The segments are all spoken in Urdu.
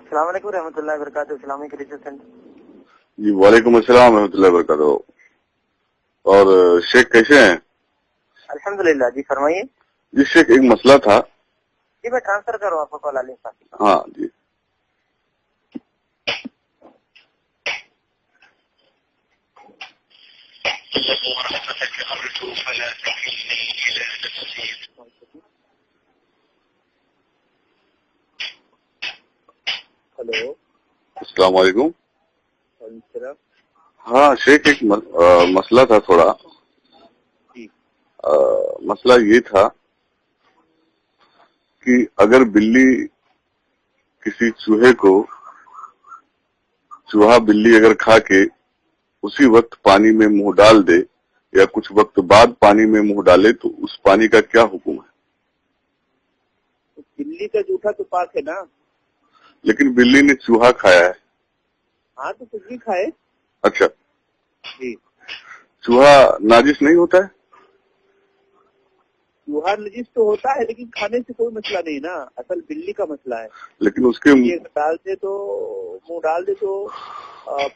السلام علیکم رحمۃ اللہ وبرکاتہ. اسلامی ریسرچ سینٹر. جی وعلیکم السلام ورحمۃ اللہ وبرکاتہ. اور شیخ کیسے ہیں؟ الحمدللہ. جی فرمائیے. جی شیخ ایک مسئلہ تھا. جی میں ٹرانسفر کروں آپ کو کال علی صاحب. ہاں جی. ہلو. السلام علیکم. وعلیکم السلام. ہاں شیخ ایک مسئلہ تھا تھوڑا. جی. مسئلہ یہ تھا کہ اگر بلی کسی چوہا بلی اگر کھا کے اسی وقت پانی میں منہ ڈال دے یا کچھ وقت بعد پانی میں منہ ڈالے تو اس پانی کا کیا حکم ہے؟ بلی کا جوٹا تو پاک ہے نا. لیکن بلی نے چوہا کھایا ہے. ہاں تو کچھ بھی کھائے. اچھا. جی. چوہا ناجس نہیں ہوتا ہے؟ چوہا نجس تو ہوتا ہے لیکن کھانے سے کوئی مسئلہ نہیں نا. اصل بلی کا مسئلہ ہے. لیکن اس کے منہ ڈال دے تو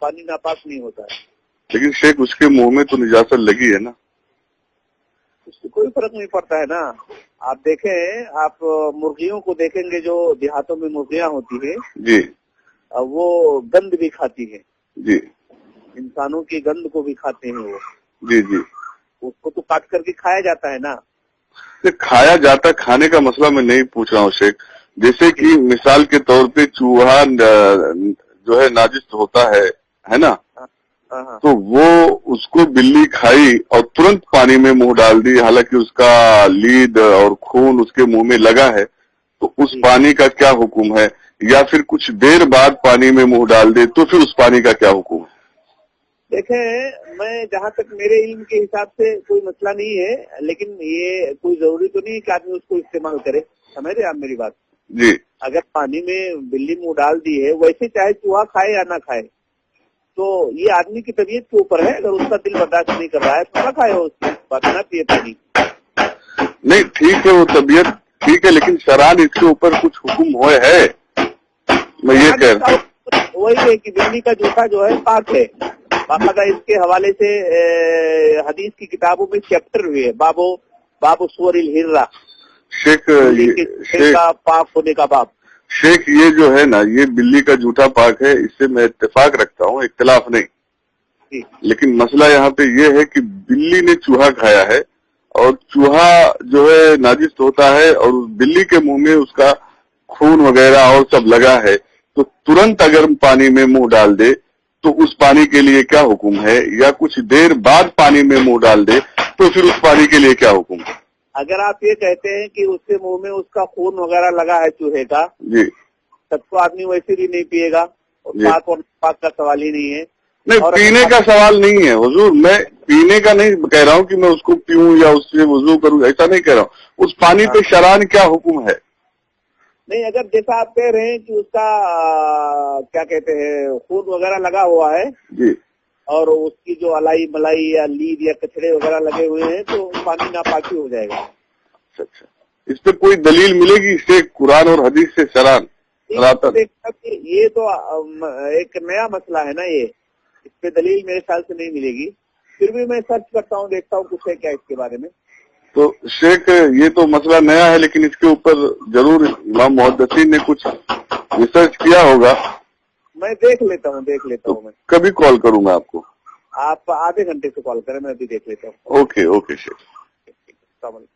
پانی ناپاک نہیں ہوتا ہے. لیکن شیخ اس کے منہ میں تو نجاست لگی ہے نا. اس سے کوئی فرق نہیں پڑتا ہے نا. آپ دیکھیں, آپ مرغیوں کو دیکھیں گے جو دیہاتوں میں مرغیاں ہوتی ہیں جی وہ گند بھی کھاتی ہیں. جی. انسانوں کی گند کو بھی کھاتے ہیں وہ. جی جی. اس کو تو کاٹ کر کے کھایا جاتا ہے نا. کھایا جاتا, کھانے کا مسئلہ میں نہیں پوچھ رہا ہوں شیخ. جیسے کہ مثال کے طور پہ چوہا جو ہے ناجس ہوتا ہے نا, تو وہ اس کو بلی کھائی اور ترنت پانی میں منہ ڈال دی, حالانکہ اس کا لید اور خون اس کے منہ میں لگا ہے, تو اس پانی کا کیا حکم ہے؟ یا پھر کچھ دیر بعد پانی میں منہ ڈال دے تو پھر اس پانی کا کیا حکم ہے؟ دیکھیں, میں جہاں تک میرے علم کے حساب سے کوئی مسئلہ نہیں ہے, لیکن یہ کوئی ضروری تو نہیں ہے کہ آدمی اس کو استعمال کرے. سمجھ رہے آپ میری بات؟ جی. اگر پانی میں بلی منہ ڈال دی ہے, ویسے چاہے چوہا کھائے یا نہ کھائے, تو یہ آدمی کی طبیعت کے اوپر ہے. اگر اس کا دل برداشت نہیں کر رہا ہے تو نہ کھائے, اس کی بات نہ پیے پانی. نہیں ٹھیک ہے, وہ طبیعت ٹھیک ہے, لیکن شران اس کے اوپر کچھ حکم ہوئے ہے. میں یہ کہہ رہا ہوں وہی ہے کہ بلی کا جوتا جو ہے پاک ہے. باقاعدہ اس کے حوالے سے حدیث کی کتابوں میں چیپٹر ہوئے, باب سور الہرہ, شیخ کا پاک ہونے کا باب. شیخ یہ جو ہے نا, یہ بلی کا جوتا پاک ہے, اس سے میں اتفاق رکھتا ہوں, اختلاف نہیں. لیکن مسئلہ یہاں پہ یہ ہے کہ بلی نے چوہا کھایا ہے اور چوہا جو ہے ناجس ہوتا ہے اور بلی کے منہ میں اس کا خون وغیرہ اور سب لگا ہے, تو ترنت اگر پانی میں منہ ڈال دے تو اس پانی کے لیے کیا حکم ہے؟ یا کچھ دیر بعد پانی میں منہ ڈال دے تو پھر اس پانی کے لیے کیا حکم ہے؟ اگر آپ یہ کہتے ہیں کہ اس کے منہ میں اس کا خون وغیرہ لگا ہے چوہے کا, جی, تب تو آدمی ویسے بھی نہیں پیے گا. پاک اور پاک کا سوال ہی نہیں ہے. نہیں, پینے کا سوال نہیں ہے حضور. میں پینے کا نہیں کہہ رہا ہوں کہ میں اس کو پیوں یا اس سے وضو کروں, ایسا نہیں کہہ رہا ہوں. اس پانی پہ شران کیا حکم ہے؟ نہیں, اگر جیسا آپ کہہ رہے ہیں کہ اس کا کیا کہتے ہیں خون وغیرہ لگا ہوا ہے, جی, اور اس کی جو الائی ملائی یا لید یا کچڑے وغیرہ لگے ہوئے ہیں, تو پانی ناپاکی ہو جائے گا. اچھا, اس پہ کوئی دلیل ملے گی اس سے قرآن اور حدیث سے شران؟ یہ تو ایک نیا مسئلہ ہے نا, یہ اس پہ دلیل میرے خیال سے نہیں ملے گی. پھر بھی میں سرچ کرتا ہوں, دیکھتا ہوں کچھ ہے کیا اس کے بارے میں. تو شیخ یہ تو مسئلہ نیا ہے, لیکن اس کے اوپر ضرور امام محدثین نے کچھ ریسرچ کیا ہوگا. میں دیکھ لیتا ہوں میں کبھی کال کروں گا آپ کو. آپ آدھے گھنٹے سے کال کریں, میں ابھی دیکھ لیتا ہوں. اوکے اوکے شیخ. السلام علیکم.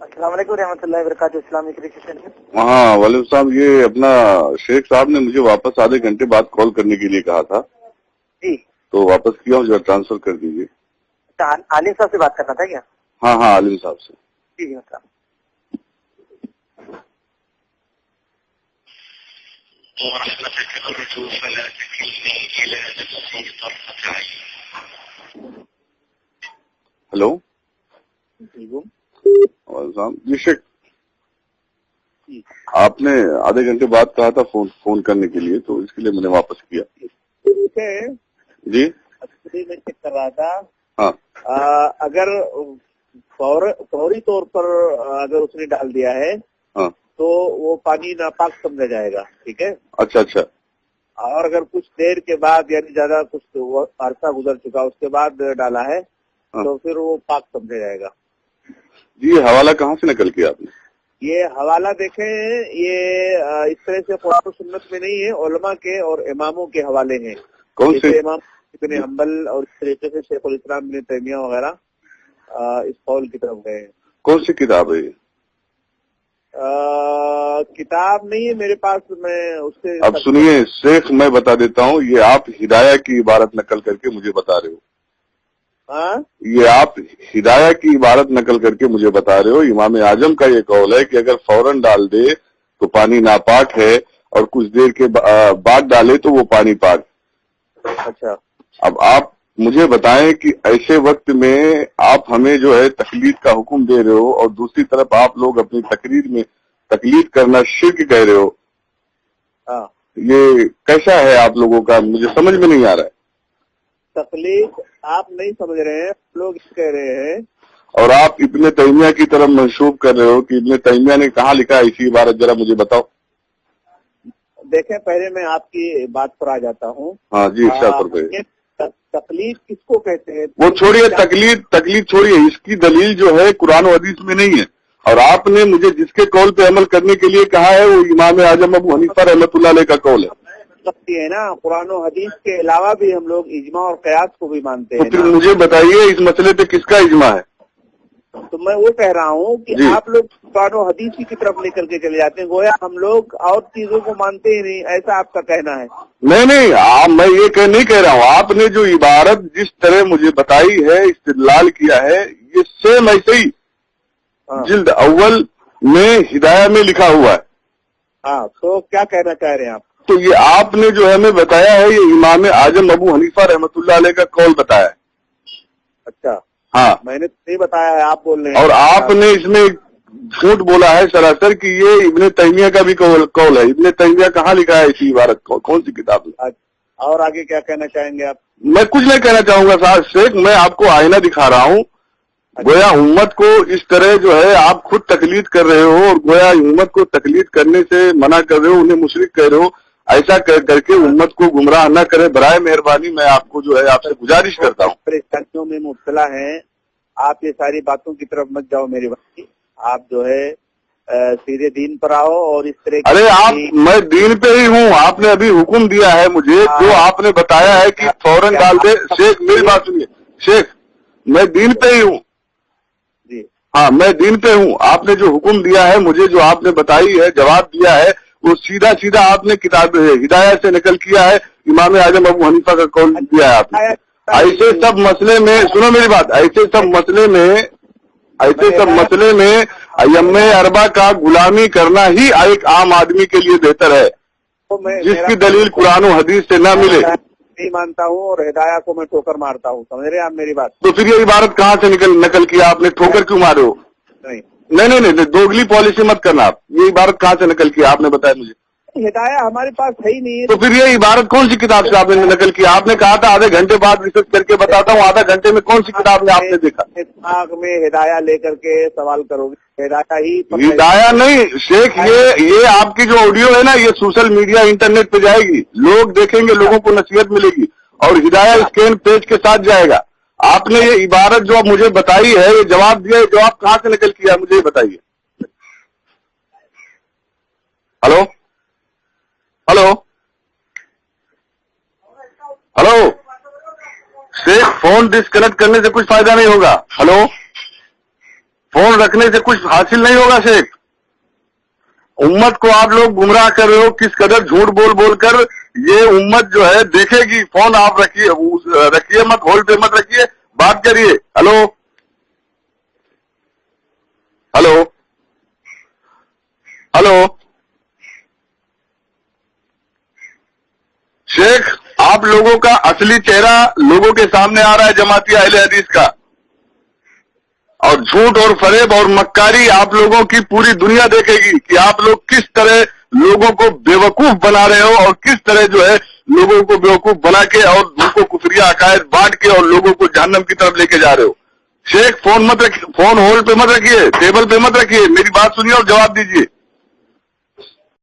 السلام علیکم رحمۃ اللہ وبرکاتہ. اسلامی ریسرچ سینٹر. ہاں وعلیکم السلام. یہ اپنا شیخ صاحب نے مجھے واپس آدھے گھنٹے بعد کال کرنے کے لیے کہا تھا. جی, تو واپس کیا ہوں, جو ٹرانسفر کر دیجیے. عالم صاحب سے بات کرنا تھا کیا؟ ہاں عالم صاحب سے. جی مطلب ہلو. جی شیخ. آپ نے آدھے گھنٹے بعد کہا تھا فون کرنے کے لیے، تو اس کے لیے میں نے واپس کیا. جی میں چیک کر رہا تھا. ہاں، اگر فوری طور پر اگر اس نے ڈال دیا ہے ہاں، تو وہ پانی ناپاک سمجھا جائے گا. ٹھیک ہے. اچھا اچھا. اور اگر کچھ دیر کے بعد یعنی زیادہ کچھ عرصہ گزر چکا اس کے بعد ڈالا ہے تو پھر وہ پاک سمجھا جائے گا. جی، حوالہ کہاں سے نقل کیا آپ نے؟ یہ حوالہ دیکھیں، یہ اس طرح سے قرآن و سنت میں نہیں ہے، علماء کے اور اماموں کے حوالے ہیں. کون سے؟ امام ابن حنبل اور اس طریقے سے شیخ الاسلام ابن تیمیہ وغیرہ اس قول کی طرف گئے ہیں. کون سی کتاب ہے یہ؟ کتاب نہیں ہے میرے پاس، میں اس سے. اب سنیے شیخ، میں بتا دیتا ہوں، یہ آپ ہدایہ کی عبارت نقل کر کے مجھے بتا رہے ہو. ہاں، یہ آپ ہدایہ کی عبارت نقل کر کے مجھے بتا رہے ہو. امام اعظم کا یہ قول ہے کہ اگر فوراً ڈال دے تو پانی ناپاک ہے، اور کچھ دیر کے بعد ڈالے تو وہ پانی پاک. اچھا. اب آپ مجھے بتائیں کہ ایسے وقت میں آپ ہمیں جو ہے تقلید کا حکم دے رہے ہو، اور دوسری طرف آپ لوگ اپنی تقریر میں تقلید کرنا شرک کہہ رہے ہو. ہاں، یہ کیسا ہے آپ لوگوں کا؟ مجھے سمجھ میں نہیں آ رہا ہے. تقلید آپ نہیں سمجھ رہے ہیں، لوگ کہہ رہے ہیں. اور آپ ابن تیمیہ کی طرف منسوب کر رہے ہو کہ ابن تیمیہ نے کہاں لکھا ہے اسی عبارت، ذرا مجھے بتاؤ. دیکھیں، پہلے میں آپ کی بات پر آ جاتا ہوں. ہاں جی، ارشاد فرمائیے. تقلید کس کو کہتے ہیں؟ وہ چھوڑیے، تقلید چھوڑیے، اس کی دلیل جو ہے قرآن و حدیث میں نہیں ہے. اور آپ نے مجھے جس کے قول پہ عمل کرنے کے لیے کہا ہے وہ امام اعظم ابو حنیفہ رحمۃ اللہ علیہ کا قول ہے. ہے نا، قرآن و حدیث کے علاوہ بھی ہم لوگ اجماع اور قیاس کو بھی مانتے ہیں. پھر مجھے بتائیے اس مسئلے پہ کس کا اجماع ہے؟ تو میں وہ کہہ رہا ہوں کہ آپ لوگ قرآن و حدیث کی طرف لے کر کے چلے جاتے ہیں، گویا ہم لوگ اور چیزوں کو مانتے ہی نہیں، ایسا آپ کا کہنا ہے. نہیں، میں یہ نہیں کہہ رہا ہوں. آپ نے جو عبارت جس طرح مجھے بتائی ہے، استدلال کیا ہے، یہ سیم ایسے ہی جلد اول میں ہدایہ میں لکھا ہوا ہے. ہاں، تو کیا کہنا چاہ رہے ہیں آپ؟ تو یہ آپ نے جو ہمیں بتایا ہے یہ امام اعظم ابو حنیفہ رحمۃ اللہ علیہ کا قول بتایا ہے. اچھا. ہاں، میں نے نہیں بتایا ہے، آپ بول رہے ہیں. اور آپ نے اس میں جھوٹ بولا ہے سراسر کہ یہ ابن تیمیہ کا بھی قول ہے. ابن تیمیہ کہاں لکھا ہے اسی عبارت کو؟ کون سی کتاب میں؟ اور آگے کیا کہنا چاہیں گے آپ؟ میں کچھ نہیں کہنا چاہوں گا صاحب شیخ، میں آپ کو آئینہ دکھا رہا ہوں. گویا امت کو اس طرح جو ہے آپ خود تقلید کر رہے ہو، اور گویا امت کو تقلید کرنے سے منع کر رہے ہو، انہیں مشرک کہہ رہے ہو. ایسا کر کے امت کو گمراہ نہ کرے، برائے مہربانی میں آپ کو جو ہے آپ سے گزارش کرتا ہوں. پریشانیوں میں مبتلا ہیں آپ، یہ ساری باتوں کی طرف مت جاؤ میرے بھائی. آپ جو ہے سیدھے دین پر آؤ. اور اس طرح ارے میں دین پہ ہی ہوں. آپ نے ابھی حکم دیا ہے مجھے، جو آپ نے بتایا ہے کہ فوراً ڈال دے. شیخ میری بات سنیے شیخ، میں دین پہ ہی ہوں. جی ہاں، میں دین پہ ہوں. آپ نے جو حکم دیا ہے مجھے، جو آپ نے بتائی ہے، جواب دیا ہے، وہ سیدھا آپ نے کتاب ہدایت سے نقل کیا ہے. امام اعظم ابو حنیفہ کا قول دیا ہے آپ نے. ایسے سب مسئلے میں سنو میری بات، ایسے سب مسئلے میں ائمہ اربعہ کا غلامی کرنا ہی ایک عام آدمی کے لیے بہتر ہے، جس کی دلیل قرآن و حدیث سے نہ ملے. نہیں مانتا ہوں، اور ہدایہ کو میں ٹھوکر مارتا ہوں. سمجھ رہے ہیں آپ میری بات؟ تو پھر یہ عبارت کہاں سے نقل کیا آپ نے؟ ٹھوکر کیوں مارے ہو؟ نہیں، دوگلی پالیسی مت کرنا. آپ یہ عبارت کہاں سے نقل کیا آپ نے بتایا مجھے؟ ہدایہ ہمارے پاس ہے ہی نہیں ہے. تو پھر یہ عبارت کون سی کتاب سے آپ نے نقل کیا؟ آپ نے کہا تھا آدھے گھنٹے بعد ریسرچ کر کے بتاتا ہوں. آدھا گھنٹے میں کون سی کتاب میں آپ نے دیکھا؟ دماغ میں ہدایہ لے کر کے سوال کرو گے، ہدایہ نہیں شیخ. یہ آپ کی جو آڈیو ہے نا، یہ سوشل میڈیا انٹرنیٹ پہ جائے گی، لوگ دیکھیں گے، لوگوں کو نصیحت ملے گی، اور ہدایہ اسکین پیج کے ساتھ جائے گا. آپ نے یہ عبارت جو مجھے بتائی ہے، یہ جواب دیا ہے، جواب کہاں سے نکل کیا مجھے یہ بتائیے. ہلو شیخ، فون ڈسکنیکٹ کرنے سے کچھ فائدہ نہیں ہوگا. ہلو، فون رکھنے سے کچھ حاصل نہیں ہوگا شیخ. امت کو آپ لوگ گمراہ کر رہے ہو، کس قدر جھوٹ بول کر. یہ امت جو ہے دیکھے گی. فون آپ رکھیے مت، ہولڈ پہ مت رکھیے، بات کریے. ہلو شیخ، آپ لوگوں کا اصلی چہرہ لوگوں کے سامنے آ رہا ہے، جماعتی اہل حدیث کا. اور جھوٹ اور فریب اور مکاری آپ لوگوں کی پوری دنیا دیکھے گی کہ آپ لوگ کس طرح لوگوں کو بیوقوف بنا رہے ہو اور کس طرح جو ہے لوگوں کو بیوقوف بنا کے اور ان کو کفریہ عقائد بانٹ کے اور لوگوں کو جہنم کی طرف لے کے جا رہے ہو. شیخ فون مت رکھیے, فون ہولڈ پہ مت رکھیے, ٹیبل پہ مت رکھیے, میری بات سنیے اور جواب دیجیے.